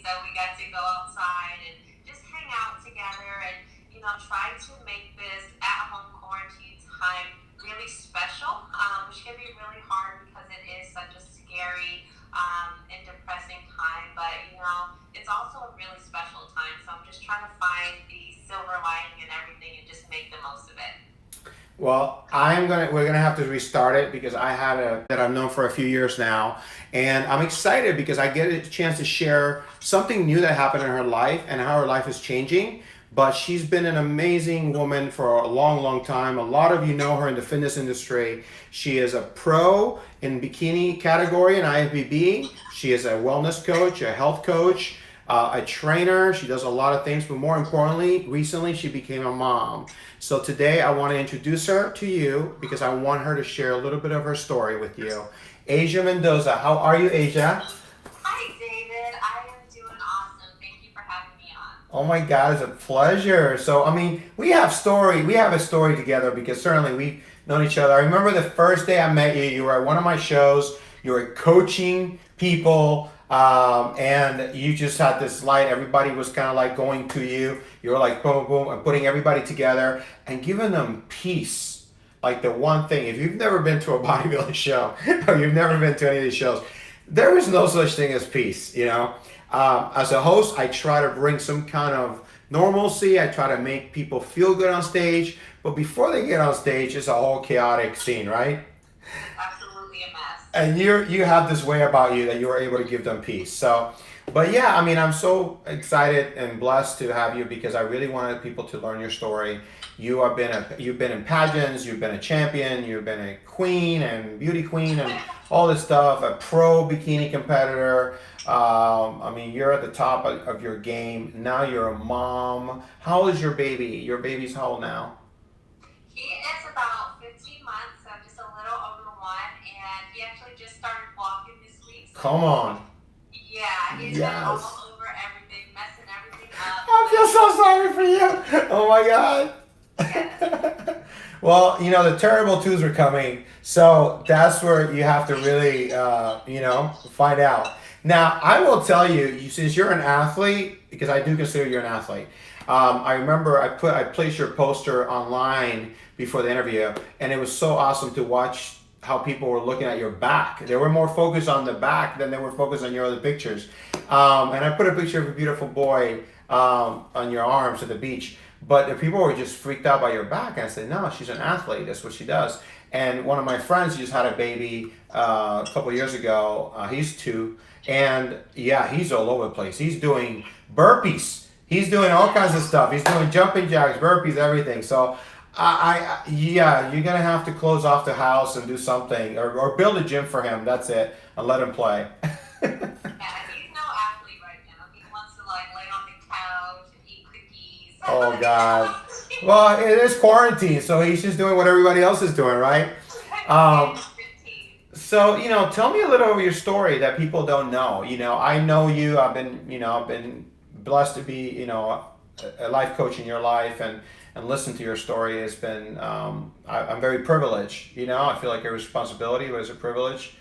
so we got to go outside and just hang out together and, try to make this at-home quarantine time really special, which can be really hard because it is such a scary and depressing time. But, it's also a really special time. So I'm just trying to find the silver lining in everything and just make the most of it. Well, we're gonna have to restart it because I had that I've known for a few years now, and I'm excited because I get a chance to share something new that happened in her life and how her life is changing. But she's been an amazing woman for a long, long time. A lot of you know her in the fitness industry. She is a pro in bikini category in Ifbb. She is a wellness coach, a health coach, a trainer. She does a lot of things, but more importantly, recently she became a mom. So today I want to introduce her to you because I want her to share a little bit of her story with you. Asia Mendoza, how are you, Asia? Hi, David. I am doing awesome. Thank you for having me on. Oh my God, it's a pleasure. So, I mean, we have a story together because certainly we've known each other. I remember the first day I met you, you were at one of my shows, you were coaching people, and you just had this light. Everybody was kind of like going to you. You were like boom, boom, and putting everybody together and giving them peace. Like the one thing, if you've never been to a bodybuilding show or you've never been to any of these shows, there is no such thing as peace, As a host, I try to bring some kind of normalcy. I try to make people feel good on stage, but before they get on stage, it's a whole chaotic scene, right? Absolutely a mess. And you have this way about you that you are able to give them peace. So, but yeah, I mean, I'm so excited and blessed to have you because I really wanted people to learn your story. You've been in pageants, you've been a champion, you've been a queen and beauty queen and all this stuff, a pro bikini competitor. I mean, you're at the top of your game. Now you're a mom. How old is your baby? Your baby's how old now? He is about 15 months, so just a little over 1, and he actually just started walking this week. So Come on. yeah, he's been all over everything, messing everything up. I feel so sorry for you. Oh my God. Yes. Well, the terrible twos are coming, so that's where you have to really, find out. Now, I will tell you, since you're an athlete, because I do consider you're an athlete. I remember I placed your poster online before the interview, and it was so awesome to watch how people were looking at your back. They were more focused on the back than they were focused on your other pictures. And I put a picture of a beautiful boy on your arms at the beach. But the people were just freaked out by your back, and I said, no, she's an athlete. That's what she does. And one of my friends just had a baby a couple years ago. He's 2, and yeah, he's all over the place. He's doing burpees. He's doing all kinds of stuff. He's doing jumping jacks, burpees, everything. So, yeah, you're gonna have to close off the house and do something, or build a gym for him. That's it, and let him play. Yeah, he's no athlete right now. He wants to lay on the couch and eat cookies. Oh God. Well, it is quarantine, so he's just doing what everybody else is doing, right? So, tell me a little of your story that people don't know. I know you. I've been blessed to be, a life coach in your life and listen to your story. Has been, I'm very privileged. I feel like a responsibility, but it's a privilege.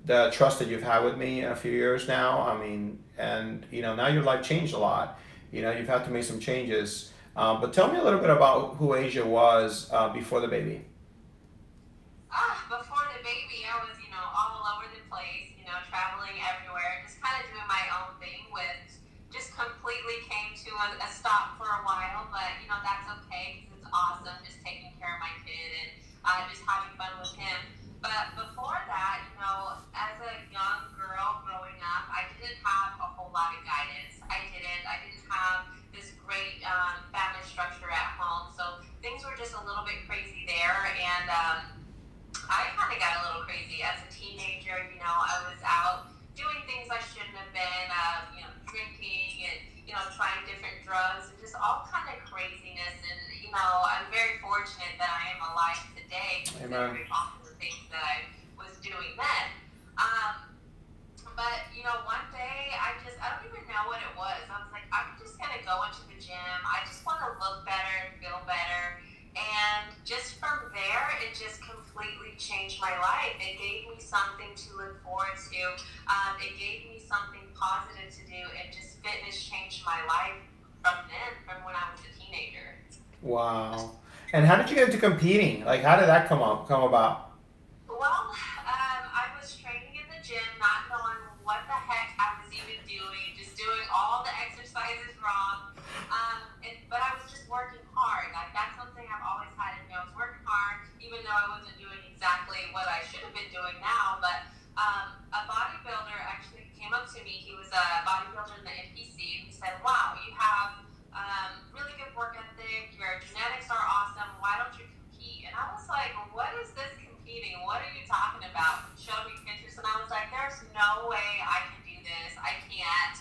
The trust that you've had with me in a few years now. I mean, and now your life changed a lot. You've had to make some changes. But tell me a little bit about who Asia was before the baby. Before the baby, I was, all over the place, traveling everywhere, just kind of doing my own thing, which just completely came to a stop for a while. But, that's okay because it's awesome just taking care of my kid and just having fun with him. But before that, as a young girl growing up, I didn't have a whole lot of guidance. I didn't have this great family structure at home. So things were just a little bit crazy there. And I kind of got a little crazy as a teenager. I was out doing things I shouldn't have been, drinking and, trying different drugs and just all kind of craziness. And, I'm very fortunate that I am alive today considering all of the things that I was doing then. But, one day I don't even know what it was. I was like, I'm just going to go into the gym. I just want to look better and feel better. And just from there, it just completely changed my life. It gave me something to look forward to. It gave me something positive to do. And just fitness changed my life from then, from when I was a teenager. Wow. And how did you get into competing? Like, how did that come about? Well, I was training in the gym, not knowing what the heck I was even doing, just doing all the exercises wrong. But I was just working hard. Like, that's something I've always had in me. I was working hard, even though I wasn't doing exactly what I should have been doing now. But a bodybuilder actually came up to me. He was a bodybuilder in the NPC. He said, "Wow, you have really good work ethic. Your genetics are awesome. Why don't you compete?" And I was like, "What is this competing? What are you talking about?" He showed me pictures, and I was like, "There's no way I can do this. I can't."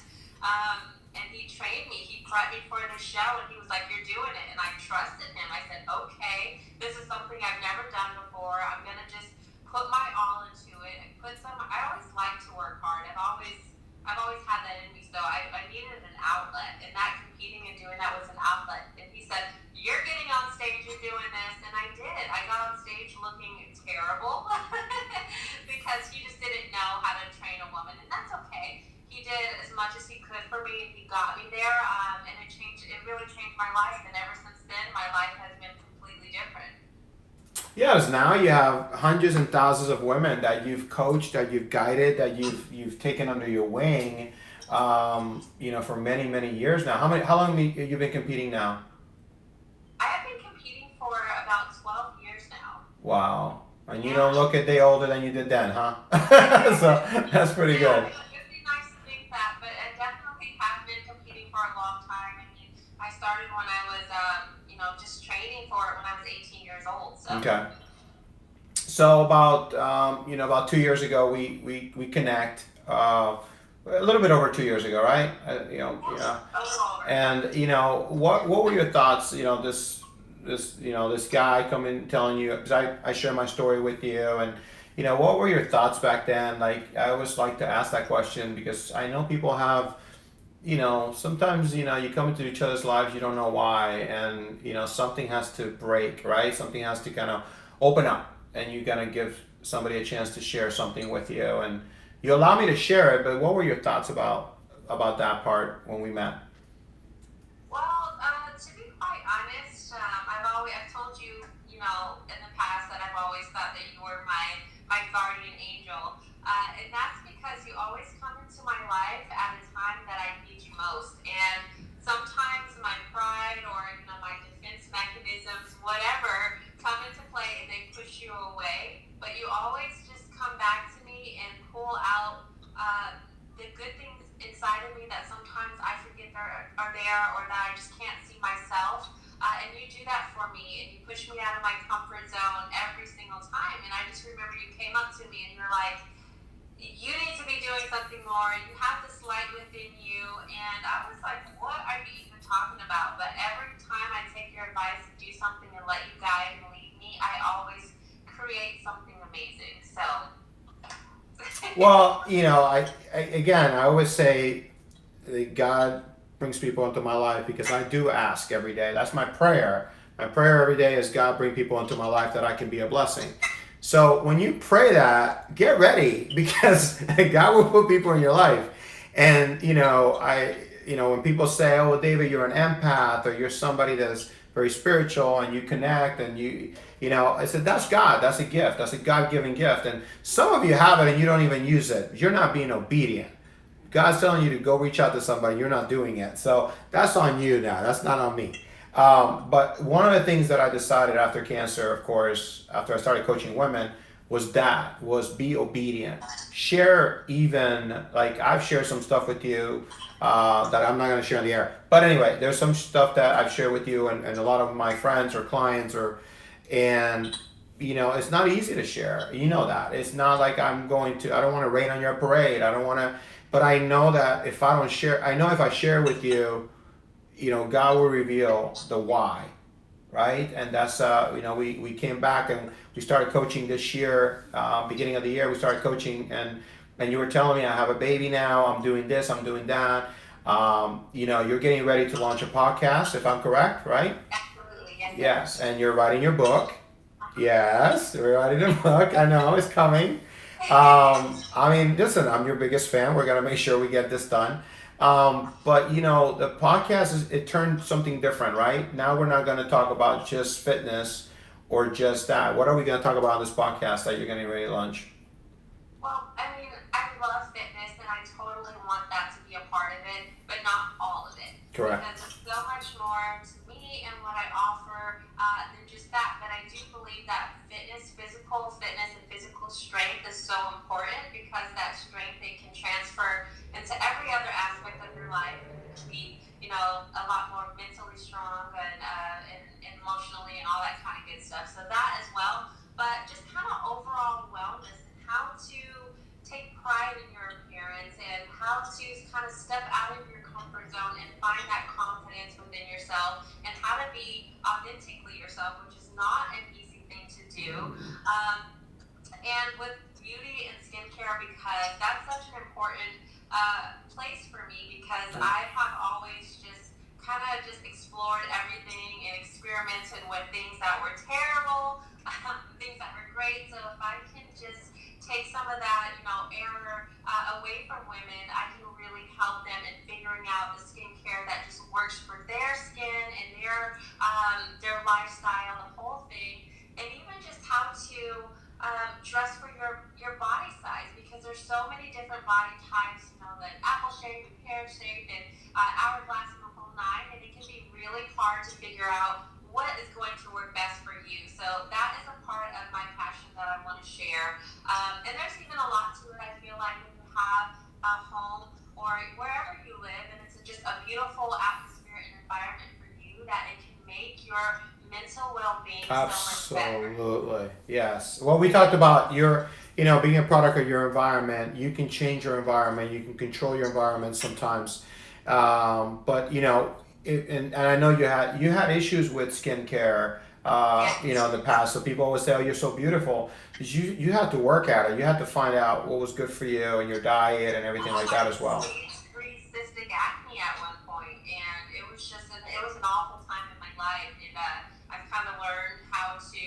And he trained me. He prepped me for the show, and he was like, "You're doing it." And I trusted him. I said, "Okay, this is something I've never done before. I'm gonna just put my all into it." I always like to work hard. I've always had that in me. So I needed an outlet, and that competing and doing that was an outlet. And he said, "You're getting on stage, you're doing this." And I did. I got on stage looking terrible because he just didn't know how to train a woman, and that's okay. He did as much as he could for me, and he got me there, and it really changed my life. And ever since then, my life has been completely different. Yes, now you have hundreds and thousands of women that you've coached, that you've guided, that you've taken under your wing, for many, many years now. How long have you been competing now? I have been competing for about 12 years now. Wow. And you don't look a day older than you did then, huh? So that's pretty good. It'd be nice to think that, but I definitely have been competing for a long time. I mean, I started when I was, just training for it when I was 18 years old. So. Okay. So about 2 years ago, we connect. A little bit over 2 years ago, right? And what were your thoughts? This guy coming telling you, because I share my story with you, and what were your thoughts back then? Like, I always like to ask that question because I know people have, sometimes you come into each other's lives, you don't know why, and something has to break, right? Something has to kind of open up, and you gotta give somebody a chance to share something with you, and you allow me to share it. But what were your thoughts about that part when we met? Well, to be quite honest, I've told you, in the past that I've always thought that you were my guardian angel, and that's because you always come into my life at a time that I need you most. And sometimes my pride or my defense mechanisms, whatever, come into play and they push you away. But you always just come back to me and pull out the good things inside of me that sometimes I forget are there, or that I just can't see myself. And you do that for me, and you push me out of my comfort zone every single time. And I just remember you came up to me and you're like, "You need to be doing something more. You have this light within you." And I was like, "What are you even talking about?" But every time I take your advice and do something and let you guide and lead me, I always create something amazing. So. Well, I always say that God brings people into my life because I do ask every day. That's my prayer. My prayer every day is, God, bring people into my life that I can be a blessing. So when you pray that, get ready, because God will put people in your life. And, when people say, "Oh, David, you're an empath," or "You're somebody that's very spiritual and you connect," and I said, that's God. That's a gift. That's a God-given gift. And some of you have it and you don't even use it. You're not being obedient. God's telling you to go reach out to somebody. You're not doing it. So that's on you now. That's not on me. But one of the things that I decided after cancer, of course, after I started coaching women, was be obedient. Share, even, like, I've shared some stuff with you that I'm not going to share on the air. But anyway, there's some stuff that I've shared with you and a lot of my friends or clients, and it's not easy to share. You know that. It's not like I don't want to rain on your parade. I don't want to, but I know that if I share with you, God will reveal the why, right? And that's, we came back and we started coaching this year, beginning of the year, we started coaching, and you were telling me, I have a baby now, I'm doing this, I'm doing that. You're getting ready to launch a podcast, if I'm correct, right? Absolutely, yes. Yes, and you're writing your book. Yes, we're writing a book. I know it's coming. I mean, listen, I'm your biggest fan. We're gonna make sure we get this done. But you know, the podcast is it turned something different, right? Now we're not gonna talk about just fitness or just that. What are we gonna talk about on this podcast that you're getting ready to launch? Well, I mean, I love fitness and I totally want that to be a part of it, but not all of it. Correct. Because there's so much more to me and what I offer than just that. But I do believe that physical fitness and physical strength is so important because that strength it can transfer into every other aspect of your life. It can be, you know, a lot more mentally strong and emotionally and all that kind of good stuff. So that as well. But just kind of overall wellness and how to take pride in your appearance and how to kind of step out of your comfort zone and find that confidence within yourself and how to be authentically yourself, which is not an easy thing to do. And with beauty and skincare, because that's such an important place for me because I have always just kind of just explored everything and experimented with things that were terrible, things that were great. So if I can just take some of that, you know, error away from women, I can really help them in figuring out the skincare that just works for their skin and their lifestyle, the whole thing, and even just how to dress for your body size because there's so many different body types, you know, like apple shaped and pear shaped and hourglass and the whole nine, and it can be really hard to figure out what is going to work best for you. So that is a part of my passion that I want to share. And there's even a lot to it. I feel like when you have a home or wherever you live, and it's just a beautiful atmosphere and environment for you, that it can make your mental well-being so much better. Absolutely. Yes. Well, we talked about your, you know, being a product of your environment. You can change your environment. You can control your environment sometimes. But you know, and I know you had issues with skincare, you know, in the past. So people always say, "Oh, you're so beautiful." Because you had to work at it. You had to find out what was good for you and your diet and everything like that as well. Stage 3 cystic acne at one point, and it was just it was an awful time in my life. And I've kind of learned how to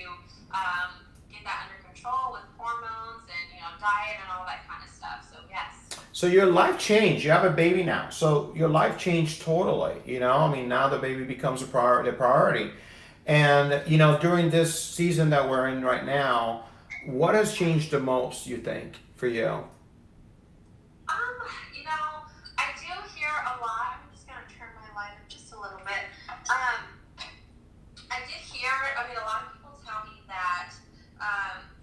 get that under control with hormones and, you know, diet and all that kind of stuff. So yes. So your life changed. You have a baby now. So your life changed totally. You know, I mean, now the baby becomes a priority. And, you know, during this season that we're in right now, what has changed the most, you think, for you? You know, I do hear a lot. I'm just going to turn my light up just a little bit. I did hear, I mean, a lot of people tell me that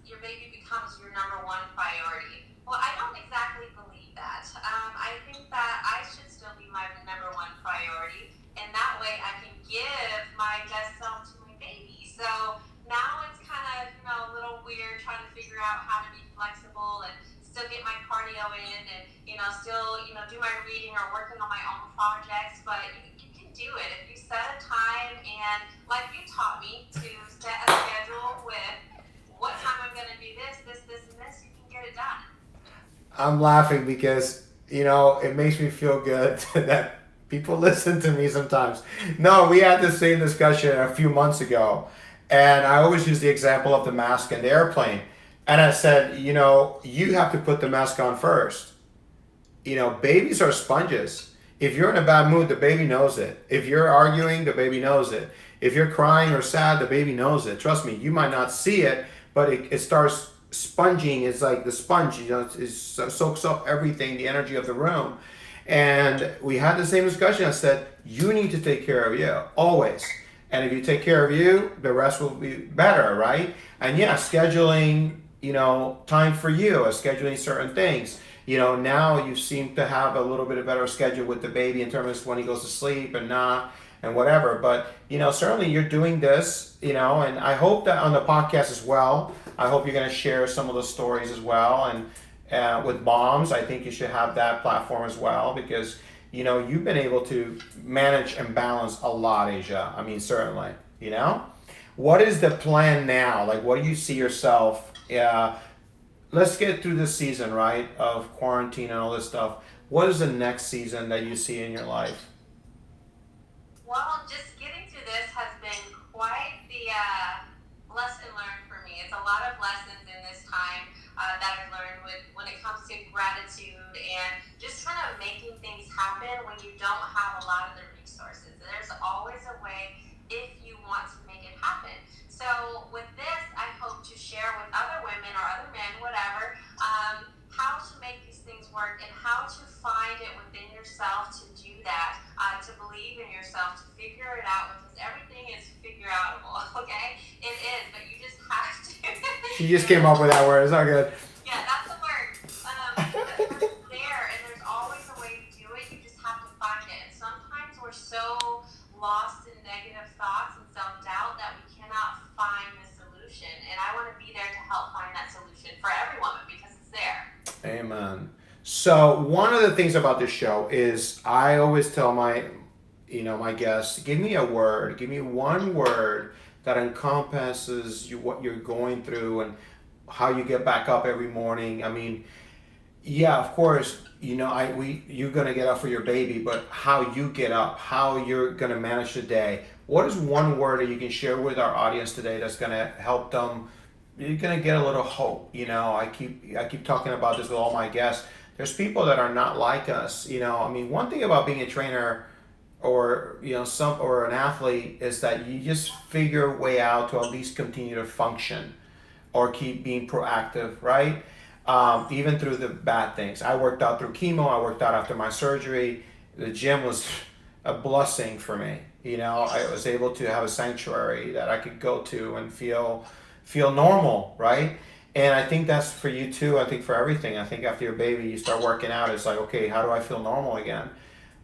your baby becomes your number one priority. Well, I don't exactly believe that. I think that I should still be my number one priority, and that way I can give my best self to my baby. So now it's kind of, you know, a little weird trying to figure out how to be flexible and still get my cardio in and, you know, still, you know, do my reading or working on my own projects, but you can do it. If you set a time and, like you taught me, to set a schedule with what time I'm going to do this, and this, you can get it done. I'm laughing because, you know, it makes me feel good that people listen to me sometimes. No, we had the same discussion a few months ago, and I always use the example of the mask in the airplane. And I said, you know, you have to put the mask on first. You know, babies are sponges. If you're in a bad mood, the baby knows it. If you're arguing, the baby knows it. If you're crying or sad, the baby knows it. Trust me, you might not see it, but it starts sponging. It's like the sponge, you know, it soaks up everything, the energy of the room. And we had the same discussion. I said, you need to take care of you, always. And if you take care of you, the rest will be better, right? And yeah, scheduling, you know, time for you, or scheduling certain things. You know, now you seem to have a little bit of better schedule with the baby in terms of when he goes to sleep and not, and whatever. But, you know, certainly you're doing this, you know, and I hope that on the podcast as well, I hope you're going to share some of the stories as well. And with moms, I think you should have that platform as well, because, you know, you've been able to manage and balance a lot, Asia. I mean, certainly, you know. What is the plan now? Like, what do you see yourself? Let's get through this season, right, of quarantine and all this stuff. What is the next season that you see in your life? Well, just getting through this has been quite lesson learned for me. It's a lot of lessons in this time that I've learned when it comes to gratitude and just kind of making things happen when you don't have a lot of the resources. There's always a way if you want to make it happen. So with this, I hope to share with other women or other men, whatever, how to make these things work and how to find it within yourself to do that, to believe in yourself, to figure it out, because everything is figure outable, okay? It is, but you just have to. She just came up with that word. It's not good. Yeah, that's the word. But it's there, and there's always a way to do it. You just have to find it. And sometimes we're so lost in negative thoughts and self-doubt that we cannot find the solution. And I want to be there to help find that solution for every woman because it's there. Amen. So one of the things about this show is I always tell my guests, give me a word, give me one word that encompasses what you're going through and how you get back up every morning. I mean, yeah, of course, you're gonna get up for your baby, but how you get up, how you're gonna manage the day. What is one word that you can share with our audience today that's gonna help them? You're gonna get a little hope. I keep talking about this with all my guests. There's people that are not like us. I mean, one thing about being a trainer or an athlete is that you just figure a way out to at least continue to function or keep being proactive, right? Even through the bad things. I worked out through chemo. I worked out after my surgery. The gym was a blessing for me. I was able to have a sanctuary that I could go to and feel normal, right? And I think that's for you too. I think for everything. I think after your baby, you start working out. It's like, okay, how do I feel normal again?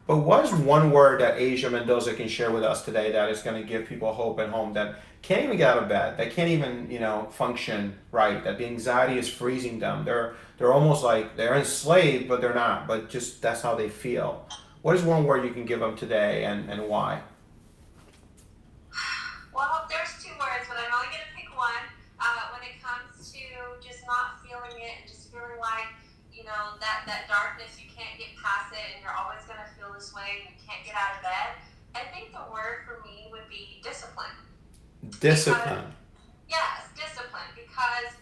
But what is one word that Asia Mendoza can share with us today that is going to give people hope at home that can't even get out of bed, that can't even function right, that the anxiety is freezing them? They're almost like they're enslaved, but they're not. But just that's how they feel. What is one word you can give them today, and why? Well, there's two words, but I'm only going to pick one. When it comes to just not feeling it and just feeling like, that darkness, you can't get past it and you're always going to feel this way and you can't get out of bed, I think the word for me would be discipline. Discipline. Yes, discipline, because,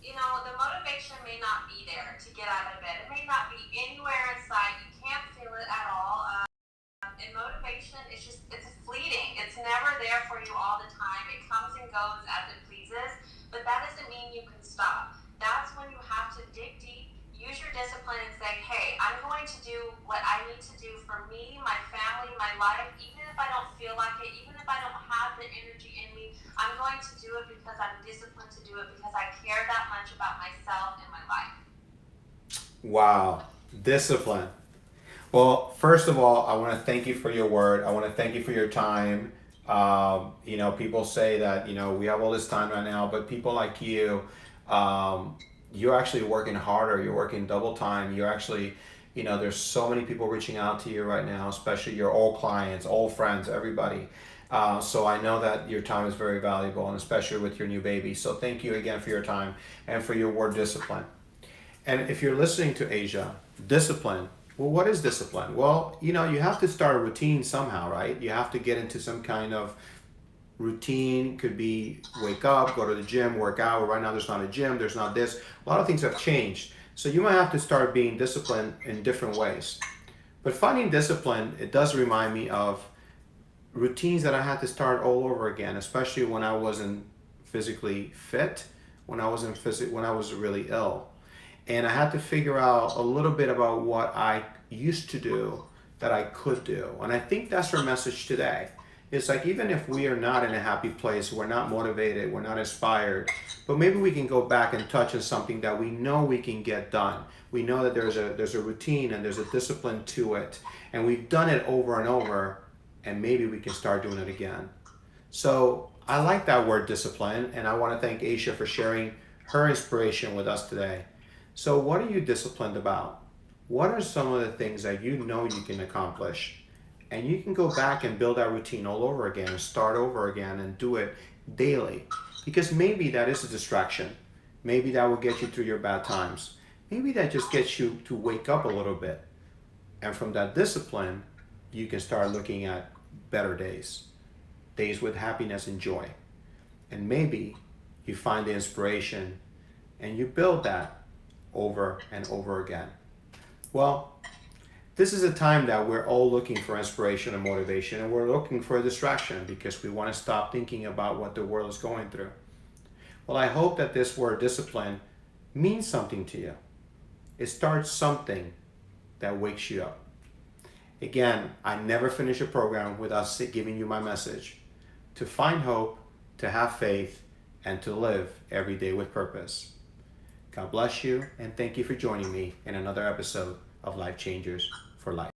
the motivation may not be there to get out of bed. It may not be anywhere inside. You can't feel it at all. And motivation is it's fleeting. It's never there for you all the time. It comes and goes as it pleases, but that doesn't mean you can stop. That's when you have to dig deep, use your discipline and say, hey, I'm going to do what I need to do for me, my family, my life, even if I don't feel like it, even if I don't have the energy in me, I'm going to do it because I'm disciplined to do it because I care that much about myself and my life. Wow, discipline. Well, first of all, I want to thank you for your word. I want to thank you for your time. People say that, we have all this time right now, but people like you, you're actually working harder. You're working double time. You're actually, there's so many people reaching out to you right now, especially your old clients, old friends, everybody. So I know that your time is very valuable, and especially with your new baby. So thank you again for your time and for your word discipline. And if you're listening to Asia, discipline. Well, what is discipline? Well, you have to start a routine somehow, right? You have to get into some kind of routine. Could be wake up, go to the gym, work out. Right now there's not a gym, there's not this. A lot of things have changed. So you might have to start being disciplined in different ways. But finding discipline, it does remind me of routines that I had to start all over again, especially when I wasn't physically fit, when I was really ill. And I had to figure out a little bit about what I used to do that I could do. And I think that's our message today. It's like, even if we are not in a happy place, we're not motivated, we're not inspired, but maybe we can go back and touch on something that we know we can get done. We know that there's a routine and there's a discipline to it. And we've done it over and over, and maybe we can start doing it again. So I like that word discipline, and I want to thank Asia for sharing her inspiration with us today. So what are you disciplined about? What are some of the things that you know you can accomplish? And you can go back and build that routine all over again and start over again and do it daily. Because maybe that is a distraction. Maybe that will get you through your bad times. Maybe that just gets you to wake up a little bit. And from that discipline, you can start looking at better days. Days with happiness and joy. And maybe you find the inspiration, and you build that over and over again. Well, this is a time that we're all looking for inspiration and motivation, and we're looking for a distraction because we want to stop thinking about what the world is going through. Well, I hope that this word discipline means something to you. It starts something that wakes you up. Again, I never finish a program without giving you my message: to find hope, to have faith, and to live every day with purpose. God bless you, and thank you for joining me in another episode of Life Changers for Life.